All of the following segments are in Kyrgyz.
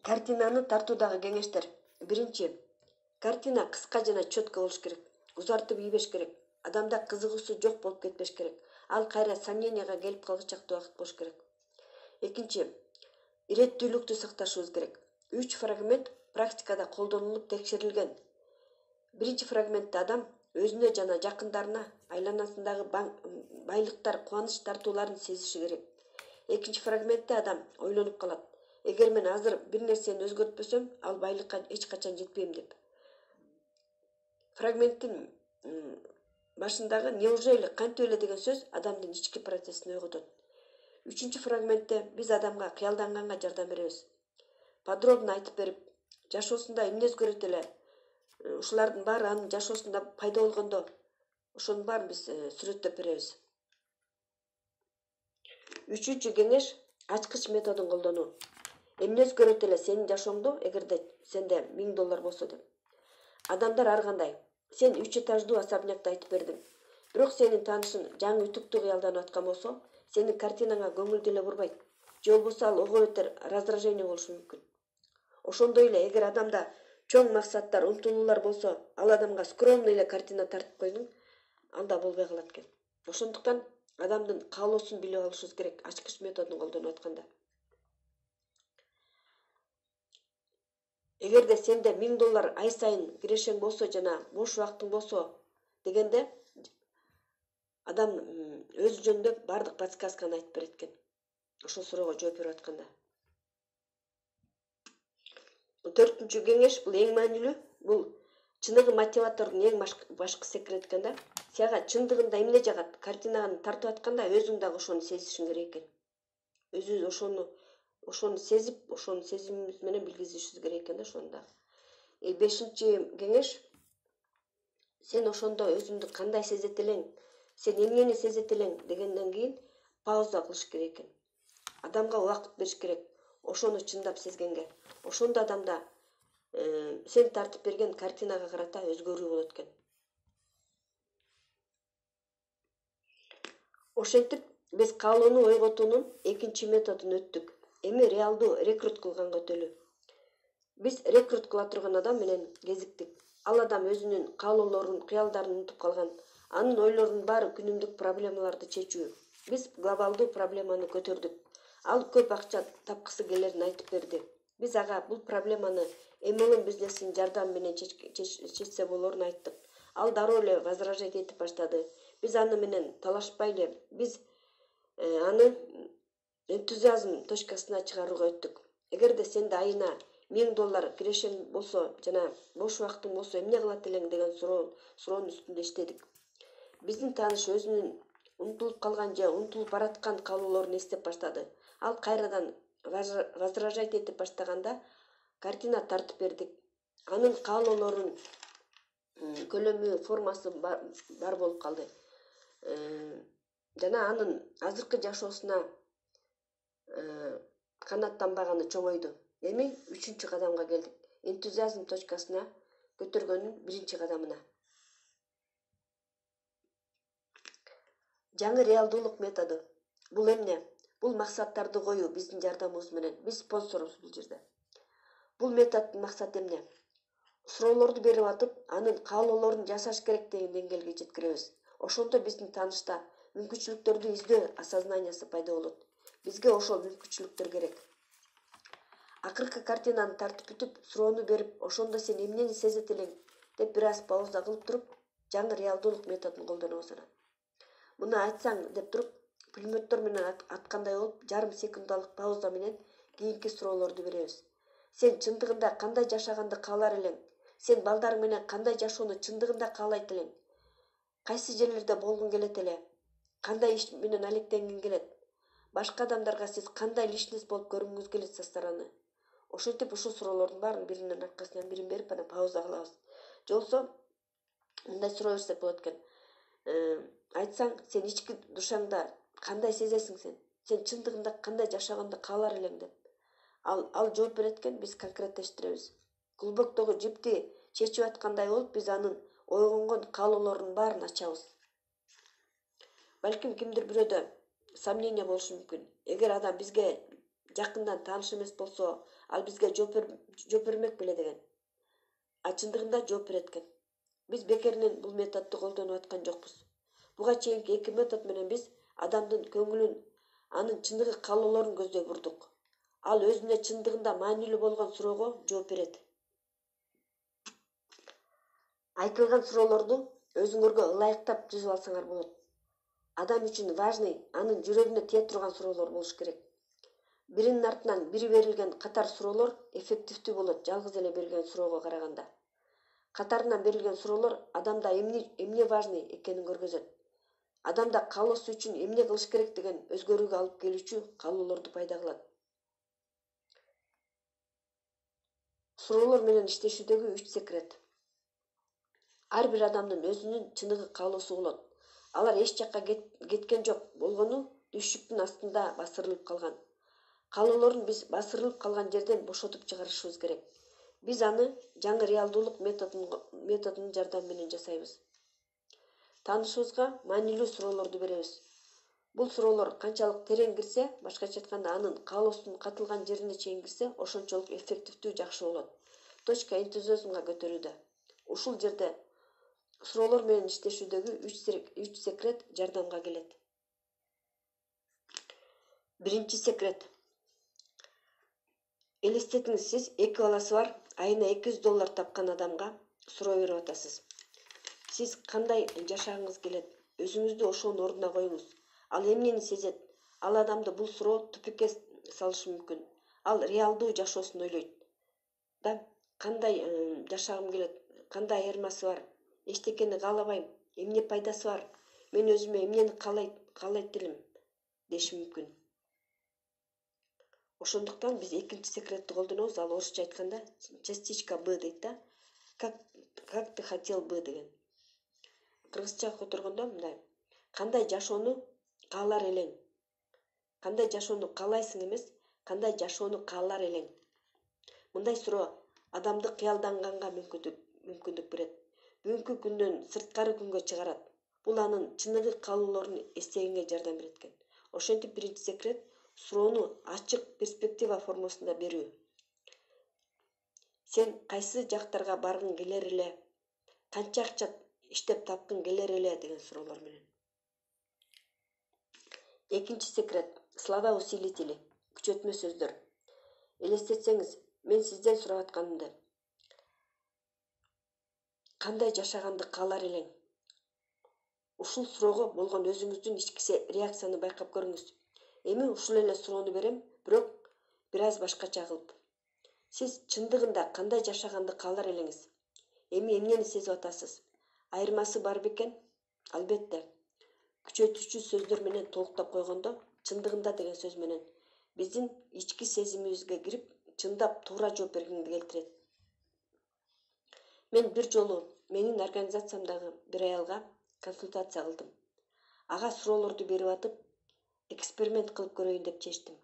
Картинаны тартуудагы кеңештер. Биринчи, картина кыска жана четко болуш керек. Узартып ийбеш керек. Адамда кызыгуусу жок болуп кетпеш керек. Ал кайра сомненияга келип калгычактуу убакыт болуш керек. Экинчи, иреттүүлүктү сакташыбыз керек. 3 фрагмент практикада колдонулуп текшерилген. Биринчи фрагментте адам өзүнө жана жакындарына айланасындагы байлыктар, кубаныч тартууларын сезиши керек. Экинчи фрагментте адам ойлонуп калат. Эгер мен азыр бир нерсени өзгөртпөсөм, ал байлыкка эч качан жетпейм деп. Фрагменттин башындагы неужели, кантип эле деген сөз адамдын ички процессин ойготот. Үчүнчү фрагментте биз адамга кыялданганга жардам беребиз. Подробно айтып берип, жашоосунда эмне өзгөрөт эле, ушулардын баары анын жашоосунда пайда болгондо ошонун баарын биз сүрөттөп беребиз. Үчүнчү кеңеш — ачкыч методун колдонуу. Эмне өзгөрөт эле сенин жашооңдо эгерде сенде $1000 болсо деп. Адамдар ар кандай. Сен 3 этаждуу особнякты айтып бердиң. Бирок сенин таанышың жаңы үтүктү кыялданып аткан болсо, сенин картинаңа көңүл деле бурбайт. Же болбосо ал ого бетер раздражение болушу мүмкүн. Ошондой эле эгер адамда чоң максаттар, умтулуулар болсо, ал адамга скромный эле картина тартып койдуң, анда болбой калат экен. Ошондуктан адамдын каалоосун билип алышыбыз керек ачкыч методун колдонуп атканда. Эгерде сенде $1000 ай сайын кирешең болсо жана бош убактың болсо дегенде адам өзү жөнүндө бардык подсказканы айтып берет экен. Ошол суроого жооп берип атканда. Төртүнчү кеңеш, бул эң маанилүү, бул чыныгы мотиватордун эң башкы секрети экен да. Сага чындыгында эмне жагат? Картинаны тартып атканда өзүң дагы ошону сезишиң керек экен. Өзүбүз ошону сезип, ошону сезимибиз менен билгизишибиз керек экен да ошондо. Бешинчи кеңеш, сен ошондо өзүңдү кандай сезет элең, сен эмнени сезет элең дегенден кийин пауза кылыш керек экен. Адамга убакыт бериш керек, ошону чындап сезгенге. Ошондо адамда сен тартып берген картинага карата өзгөрүү болот экен. Ошентип биз каалоону ойготуунун экинчи методун өттүк. Эми реалдуу рекрут кылганга өтөлү. Биз рекрут кыла турган адам менен кезиктик. Ал адам өзүнүн каалоолорун, кыялдарын унутуп калган. Анын ойлорунун баары күнүмдүк проблемаларды чечүү. Биз глобалдуу проблеманы көтөрдүк. Ал көп акча тапкысы келерин айтып берди. Биз ага бул проблеманы MLM бизнесинин жардамы менен чечсе болорун айттык. Ал дароо эле возражать этип баштады. Биз аны менен талашпайлы, биз аны энтузиазм точкасына чыгарууга өттүк. Эгерде сенде айына $1000 кирешең болсо жана бош убактың болсо эмне кылат элең деген суроонун үстүндө иштедик. Биздин тааныш өзүнүн унутулуп калган же унутулуп бараткан каалоолорун эстеп баштады. Ал кайрадан возражать этип баштаганда картина тартып бердик. Анын каалоолорунун көлөмү, формасы бар болуп калды. Жана анын азыркы жашоосуна канааттанбаганы чоңойду. Эми 3-чү кадамга келдик. Энтузиазм точкасына көтөргөнүн 1-чи кадамына. Жаңы реалдуулук методу. Бул эмне? Бул максаттарды коюу биздин жардамыбыз менен. Биз спонсорбуз бул жерде. Бул методдун максаты эмне? Суроолорду берип атып, анын каалоолорун жасаш керек деген деңгээлге жеткиребиз. Ошондо биздин таанышта мүмкүнчүлүктөрдү издөө осознаниясы пайда болот. Бизге ошол мүмкүнчүлүктөр керек. Акыркы картинаны тартып бүтүп, суроону берип, ошондо сен эмнени сезет элең деп бир аз пауза кылып туруп, жаңы реалдуулук методун колдонобуз анан. Муну айтсаң деп туруп, пулеметтор менен аткандай болуп, жарым секундалык пауза менен кийинки суроолорду беребиз. Сен чындыгында кандай жашаганды каалар элең? Сен балдарың менен кандай жашоону чындыгында каалайт элең? Кайсы жерлерде болгуң келет эле? Кандай иш менен алектенгиң келет? Башка адамдарга сиз кандай личность болуп көрүнгүңүз келет со стороны? Ошентип ушул суроолордун баарын биринин аркасынан бирин берип, анан пауза кылабыз. Же болбосо мындай суроо берсек болот экен. Айтсаң, сен ички душаңда кандай сезесиң сен? Сен чындыгында кандай жашаганды каалар элең деп. Ал жооп берет экен, биз конкреттештиребиз. Клубоктогу жипти чечип аткандай болуп, биз анын ойгонгон каалоолорунун баарын ачабыз. Балким кимдир бирөөдө сомнение болушу мүмкүн. Эгер адам бизге жакындан тааныш эмес болсо, ал бизге жооп бермек беле деген. Чындыгында жооп берет экен. Биз бекеринен бул методду колдонуп аткан жокпуз. Буга чейинки эки метод менен биз адамдын көңүлүн, анын чыныгы каалоолорун көздөй бурдук. Ал өзүнө чындыгында маанилүү болгон суроого жооп берет. Айтылган суроолорду өзүңөргө ылайыктап түзүп алсаңар болот. Адам үчүн важный, анын жүрөгүнө тие турган суроолор болуш керек. Биринин артынан бири берилген катар суроолор эффективдүү болот жалгыз эле берилген суроого караганда. Катарынан берилген суроолор адамда эмне важный экенин көргөзөт. Адамда каалоосу үчүн эмне кылыш керек деген өзгөрүүгө алып келүүчү каалоолорду пайда кылат. Суроолор менен иштешүүдөгү 3 секрет. Ар бир адамдын өзүнүн чыныгы каалоосу болот. Алар эч жакка кеткен жок болгону düşүктүн астында басырылып калган. Каалоолорун биз басырылып калган жерден бошотуп чыгарышыбыз керек. Биз аны жаңы реалдуулук методунун жардамы менен жасайбыз. Таанышыбызга маанилүү суроолорду беребиз. Бул суроолор канчалык терең кирсе, башкача айтканда анын каалоосунун катылган жерине чейин кирсе, ошончолук эффективдүү жакшы болот. Точка энтузиазмга көтөрүүдө. Ушул жерде суроолор менен иштешүүдөгү 3 секрет жардамга келет. Биринчи секрет. Элестетиңиз, сиз 2 баласы бар, айына $200 тапкан адамга суроо берип атасыз. Сиз кандай жашагыңыз келет? Өзүңүздү ошонун ордуна коюңуз. Ал эмнени сезет? Ал адамды бул суроо тупикке салышы мүмкүн. Ал реалдуу жашоосун ойлойт. Да, кандай жашагым келет? Кандай айырмасы бар? Эчтекени каалабайм. Эмне пайдасы бар? Мен өзүмө эмнени каалайт элем деши мүмкүн. Ошондуктан биз экинчи секретти колдонобуз. Ал орусча айтканда частичка Б дейт да. Как ты хотел бы деген. Кыргызчага которгондо мындай: кандай жашоону каалар элең? Кандай жашоону каалайсың эмес, кандай жашоону каалар элең? Мындай суроо адамды кыялданганга мүмкүндүк берет. Бүгүнкү күндөн сырткары күнгө чыгарат. Бул анын чыныгы каалоолорун эстегенге жардам берет экен. Ошентип биринчи секрет суроону ачык перспектива формасында берүү. Сен кайсы жактарга баргың келер эле? Канча акча иштеп тапкың келер эле деген суроолор менен. Экинчи секрет слова усилители, күчөтмө сөздөр. Элестетсеңиз, мен сизден сурап атканымды. Кандай жашаганды каалар элең? Ушул суроого болгон өзүңүздүн ички реакцияны байкап көрүңүз. Эми ушул эле суроону берем, бирок бир аз башкача кылып. Сиз чындыгында кандай жашаганды каалар элеңиз? Эми эмнени сезип атасыз? Айырмасы бар бекен? Албетте. Күчөтүүчү сөздөр менен толуктап койгондо, чындыгында деген сөз менен биздин ички сезимибизге кирип, чындап туура жооп бергенди келтирет. Мен бир жолу менин организациямдагы бир аялга консультация кылдым. Ага суроолорду берип атып, эксперимент кылып көрөйүн деп чечтим.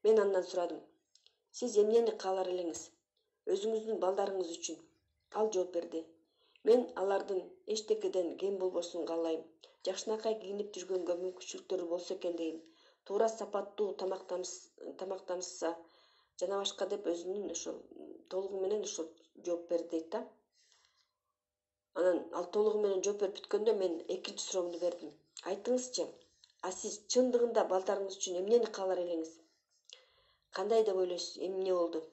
Мен андан сурадым: сиз эмнени каалар элеңиз? Өзүңүздүн балдарыңыз үчүн. Ал жооп берди: мен алардын эчтекеден кем болбосун каалайм. Жакшынакай кийинип жүргөнгө мүмкүнчүлүктөрү болсо экен дейм. Туура сапаттуу тамактанышса жана башка деп өзүнүн ошол толугу менен ошол жооп берди дейт да. Анан ал толугу менен жооп берип бүткөндө мен экинчи суроомду бердим. Айтыңызчы, сиз чындыгында балдарыңыз үчүн эмнени каалар элеңиз? Кандай деп ойлойсуз? Эмне болду?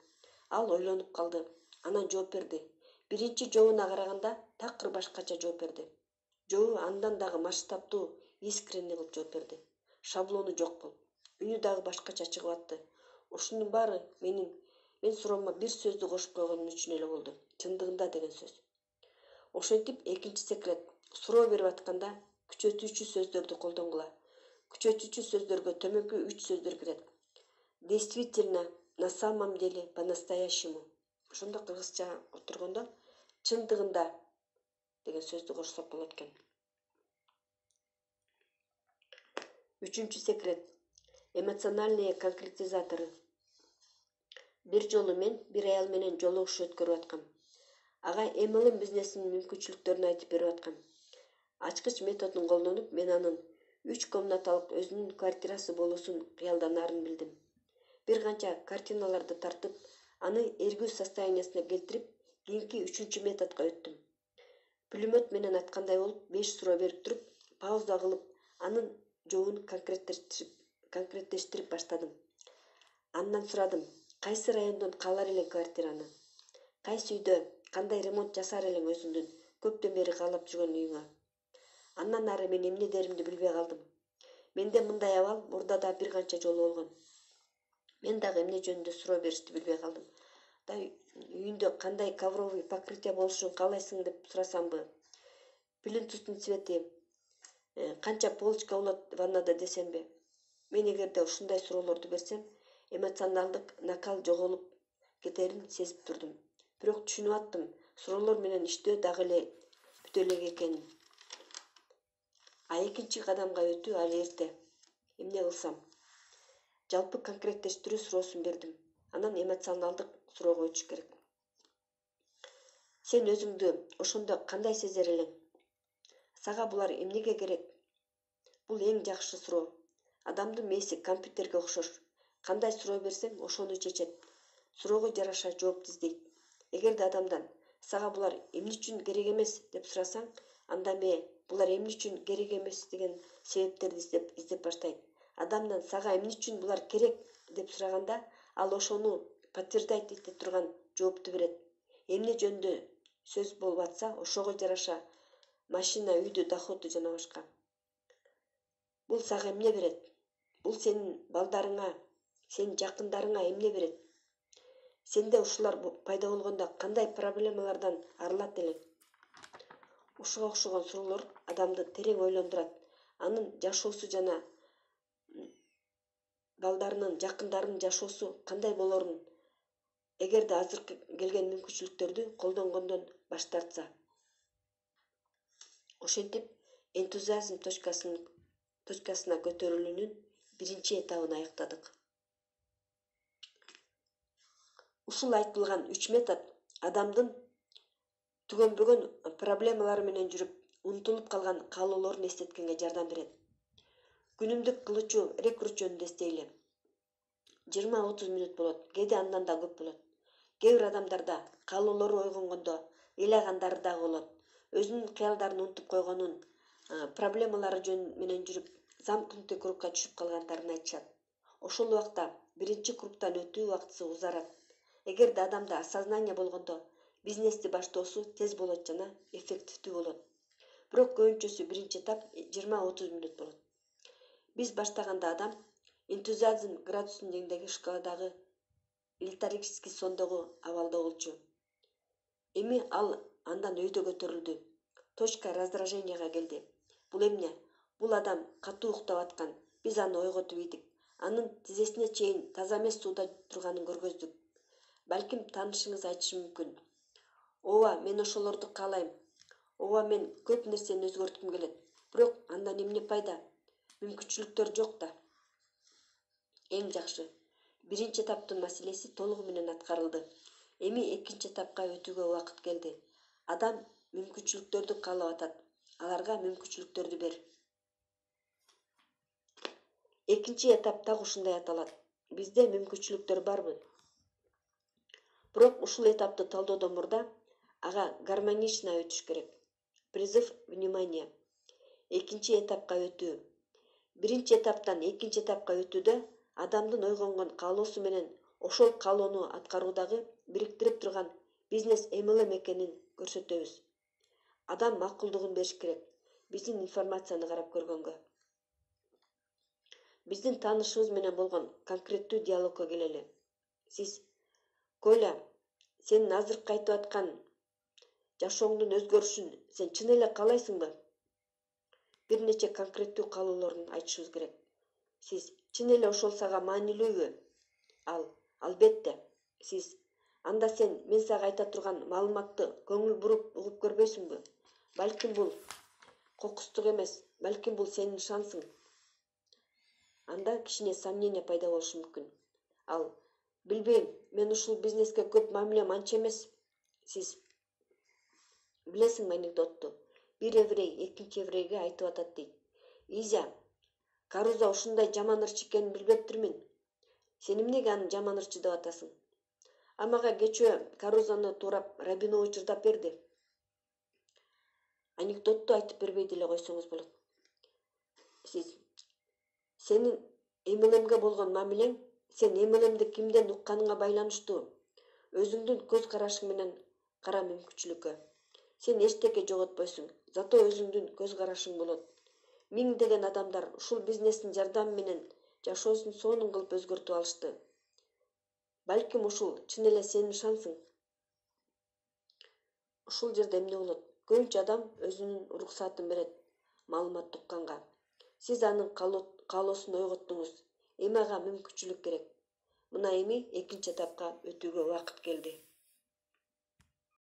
Ал ойлонуп калды. Анан жооп берди. Биринчи жообуна караганда такыр башкача жооп берди. Жообу андан дагы масштабдуу, искренний кылып жооп берди. Шаблону жок болуп, үнү дагы башкача чыгып атты. Ушунун баары мен суроома бир сөздү кошуп койгонум үчүн эле болду. Чындыгында деген сөз. Ошентип экинчи секрет суроо берип атканда күчөтүүчү сөздөрдү колдонгула. Күчөтүүчү сөздөргө төмөнкү 3 сөздөр кирет. Действительно, на самом деле, по-настоящему. Ошондо кыргызча отургондо чындыгында деген сөздү кошсок болот экен. Үчүнчү секрет эмоциональные конкретизаторы. Бир жолу мен бир аял менен жолугушуу өткөрүп аткам. Ага MLM бизнесинин мүмкүнчүлүктөрүн айтып берип аткам. Ачкыч методун колдонуп, мен анын 3 комнаталык өзүнүн квартирасы болуусун кыялданарын билдим. бир канча картиналарды тартып, аны эргүү состояниясына келтирип, кийинки 3 методго өттүм. Пулемет менен аткандай болуп, 5 суроо берип туруп, пауза кылып, анын жообун конкреттештирип баштадым. Андан сурадым: кайсы райондон каалар элең квартираны? Кайсы үйдө кандай ремонт жасар элең өзүңдүн көптөн бери каалап жүргөн үйүңө? Андан ары мен эмне деримди билбей калдым. Менде мындай абал мурда да бир канча жолу болгон. Мен дагы эмне жөнүндө суроо беришти билбей калдым. Үйүндө кандай ковровый покрытие болушун каалайсың деп сурасамбы? Плинтустун цвети канча полочка болот ваннада десемби? Мен эгерде ушундай суроолорду берсем, эмоционалдык накал жоголуп кетерин сезип турдум. Бирок түшүнүп аттым, суроолор менен иштөө дагы эле бүтө элек экенин. Экинчи кадамга өтүү али эрте. Эмне кылсам? Жалпы конкреттештирүү суроосун бердим. Анан эмоционалдык суроого өтүш керек. Сен өзүңдү ошондо кандай сезер элең? Сага булар эмнеге керек? Бул эң жакшы суроо. Адамдын мээси компьютерге окшош. Кандай суроо берсең, ошону чечет. Суроого жараша жооп издейт. Эгерде адамдан сага булар эмне үчүн керек эмес деп сурасаң, анда мээ булар эмне үчүн керек эмес деген себептерди издеп баштайт. Адамдан сага эмне үчүн булар керек деп сураганда, ал ошону подтверждать эте турган жоопту берет. Эмне жөнүндө сөз болуп атса, ошого жараша машина, үйдү, доходу жана башка. Бул сага эмне берет? Бул сенин балдарыңа, сенин жакындарыңа эмне берет? Сенде ушулар пайда болгондо кандай проблемалардан арылат элең? Ушуга окшогон суроолор адамды терең ойлондурат. Анын жашоосу жана балдарынын, жакындарынын жашоосу кандай болорун, эгерде азыркы келген мүмкүнчүлүктөрдү колдонгондон баш тартса. Ошентип, энтузиазм точкасына көтөрүлүүнүн биринчи этабын аяктадык. Ушул айтылган 3 метод адамдын түгөнбөгөн проблемалары менен жүрүп, унутулуп калган каалоолорун эстеткенге жардам берет. Күнүмдүк кылычу рекрут жөнүндө эстейли. 20-30 мүнөт болот, кээде андан да көп болот. Кээ бир адамдарда каалоолору ойгонгондо ыйлагандары дагы болот. Өзүнүн кыялдарын унутуп койгонун, проблемалары менен жүрүп, замкнутый кругка түшүп калгандарын айтышат. Ошол убакта биринчи кругтан өтүү убактысы узарат. Эгерде адамда осознание болгондо, бизнести баштоосу тез болот жана эффективдүү болот. Бирок көбүнчөсү биринчи этап 20-30 мүнөт болот. Биз баштаганда адам энтузиазм градусунун деңдеги шкаладагы летаргический сондогу абалда болчу. Эми ал андан өйдө көтөрүлдү. Точка раздраженияга келди. Бул эмне? Бул адам катуу уктап аткан. Биз аны ойготуп ийдик. Анын тизесине чейин таза эмес сууда турганын көргөздүк. Балким таанышыңыз айтышы мүмкүн. Ооба, мен ошолорду каалайм. Ооба, мен көп нерсени өзгөрткүм келет. Бирок андан эмне пайда? Мүмкүнчүлүктөр жок да. Эң жакшы. Биринчи этаптын маселеси толугу менен аткарылды. Эми экинчи этапка өтүүгө убакыт келди. Адам мүмкүнчүлүктөрдү каалап атат. Аларга мүмкүнчүлүктөрдү бер. Экинчи этап так ушундай аталат. Бизде мүмкүнчүлүктөр барбы? Бирок ушул этапты талоодон мурда ага гармонично өтүш керек. Призыв внимания. Экинчи этапка өтүү. Биринчи этаптан экинчи этапка өтүүдө адамдын ойгонгон каалоосу менен ошол каалоону аткаруудагы бириктирип турган бизнес MLM экенин көрсөтөбүз. Адам макулдугун бериш керек. Биздин информацияны карап көргөнгө. Биздин таанышыбыз менен болгон конкреттүү диалогко келели. Сиз: Коля, сенин азыркы айтып аткан жашооңдун өзгөрүшүн сен чын эле каалайсыңбы? Бир нече конкреттүү каалоолорун айтышыбыз керек. Сиз: чын эле ошол сага маанилүүбү? Албетте. Сиз: анда сен мен сага айта турган маалыматты көңүл буруп угуп көрбөйсүңбү? Балким бул кокустук эмес, балким бул сенин шансың. Анда кичине сомнение пайда болушу мүмкүн. Билбейм, мен ушул бизнеске көп мамилем анча эмес. Сиз: билесиңби анекдотту? Бир еврей экинчи еврейге айтып атат дейт. Изя, Каруза ушундай жаман ырчы экенин билбептирмин. Сен эмнеге аны жаман ырчы деп атасың? Амага кечөө Карузаны туурап Рабинович ырдап берди. Анекдотту айтып бербей деле койсоңуз болот. Сенин МЛМге болгон мамилең сен МЛМди кимден укканыңа байланыштуу. Өзүңдүн көз карашың менен кара мүмкүнчүлүккө. Сен эчтеке жоготпойсуң, зато өзүңдүн көз карашың болот. Миңдеген адамдар ушул бизнестин жардамы менен жашоосун сонун кылып өзгөртүп алышты. Балким ушул чын эле сенин шансың. Ушул жерде эмне болот? Көбүнчө адам өзүнүн уруксатын берет маалымат укканга. Сиз анын каалоосун ойготтуңуз. Эми ага мүмкүнчүлүк керек. Мына эми экинчи этапка өтүүгө убакыт келди.